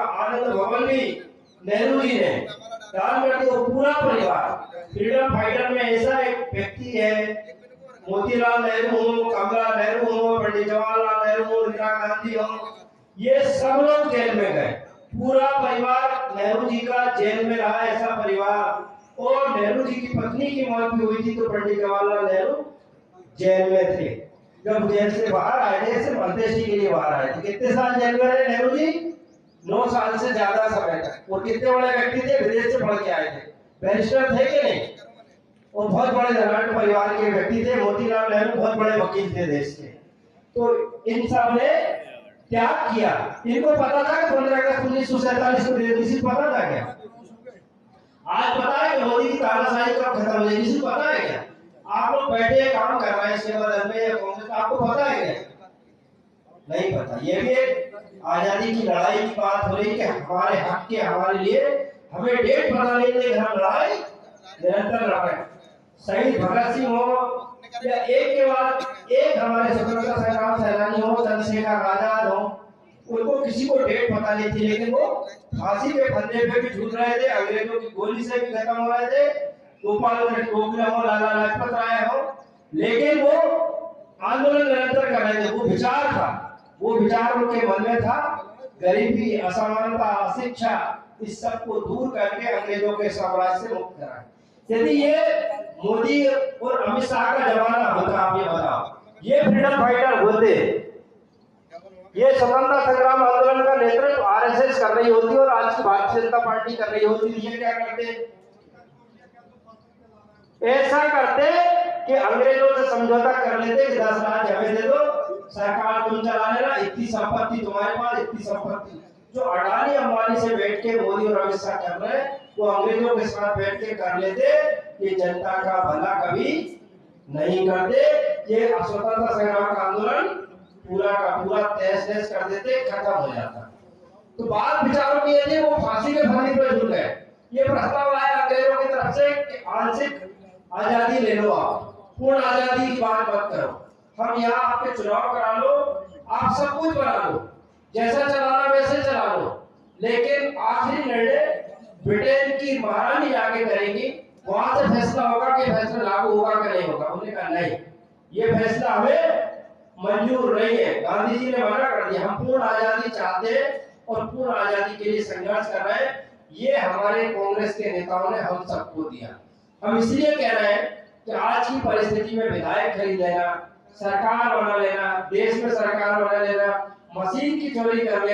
का आनंद भवन भी नेहरू जी ने दान कर दिया। पूरा परिवार फ्रीडम फाइटर में ऐसा एक व्यक्ति है, मोतीलाल नेहरू हो, कमला नेहरू हो, पंडित जवाहरलाल नेहरू हो, इंदिरा गांधी हो, ये सब लोग जेल में गए। पूरा परिवार नेहरू जी का जेल में रहा, ऐसा परिवार। और नेहरू जी की पत्नी की मौत भी हुई थी तो पंडित जवाहरलाल नेहरू जेल में थे। जब जेल से बाहर आए थे, सिर्फ अंत्येष्टि के लिए बाहर आए थे। कितने साल जेल में रहे नेहरू जी? 9 साल से ज्यादा समय तक। और कितने बड़े व्यक्ति थे, विदेश से पढ़ के आए थे, बैरिस्टर थे कि नहीं? और बहुत बड़े धनाढ्य परिवार के व्यक्ति थे। मोतीलाल नेहरू बहुत बड़े वकील थे देश के। तो इन सब ने त्याग किया। इनको पता था कि 15 अगस्त 1947 को किसी पता था क्या? आज पता है कि मोदी की तानाशाही कब खत्म हो जाएगी? किसी पता है क्या? आप लोग बैठे काम कर रहे हैं सेवा दल में या कांग्रेस, आपको पता है क्या? नहीं पता। ये भी एक आजादी की लड़ाई की बात हो रही है कि हमारे हक के, हमारे लिए हमें डेट पता नहीं है, हम लड़ाई निरंतर लड़ रहे हैं। शहीद भगत सिंह हो या एक के बाद एक हमारे स्वतंत्रता संग्राम सेनानी हो, चंद्रशेखर आजाद हो, उनको किसी को डेट पता नहीं थी, लेकिन वो फांसी के फंदे पे भी झूल रहे थे, अंग्रेजों की गोली से भी खत्म हो रहे थे। गोपाल कृष्ण गोखले हो, लाला लाजपत राय हो, लेकिन वो आंदोलन निरंतर कर रहे थे। वो विचार था, वो विचार उनके मन में था, गरीबी, असमानता, अशिक्षा, इस सब को दूर करके अंग्रेजों के साम्राज्य से मुक्त कराए। यदि ये मोदी और अमित शाह का जमाना होता, आप ये बताओ, ये फ्रीडम फाइटर होते, ये स्वतंत्रता संग्राम आंदोलन का नेतृत्व आरएसएस कर रही होती और आज की भारतीय जनता पार्टी कर रही होती, ये क्या करते? ऐसा करते कि अंग्रेजों से समझौता कर लेते कि 10 राज्य हमें दे दो, सरकार तुम चला लेना, इतनी संपत्ति तुम्हारे पास, इतनी संपत्ति। जो अडानी अंबानी से बैठ के मोदी और अमित शाह कर रहे हैं, वो अंग्रेजों के साथ बैठ के कर लेते कि जनता का भला कभी नहीं करते। ये स्वतंत्रता संग्राम का आंदोलन पूरा का पूरा तहस-नहस कर देते, खत्म हो जाता। तो बात विचारों की ये थी, वो फांसी के फंदे पे झूल गए। ये प्रस्ताव आया अंग्रेजों की तरफ से कि आंशिक आजादी ले लो, आप पूर्ण आजादी की बात मत करो, हम यहाँ आपके चुनाव करा लो, आप सब कुछ बना लो, जैसा चलाना वैसे चला लो, लेकिन आखिरी निर्णय ब्रिटेन की महारानी जाके करेंगी, वहां से फैसला होगा कि फैसला लागू होगा कि नहीं होगा। उन्होंने कहा नहीं, ये फैसला हमें मंजूर नहीं है। गांधी जी ने मना कर दिया, हम पूर्ण आजादी चाहते हैं और पूर्ण आजादी के लिए संघर्ष कर रहे हैं। ये हमारे कांग्रेस के नेताओं ने हम सबको दिया। हम इसलिए कह रहे हैं कि आज की परिस्थिति में विधायक खरीद लेना, सरकार बना लेना, देश में सरकार बना लेना, मशीन की चोरी कर लेना,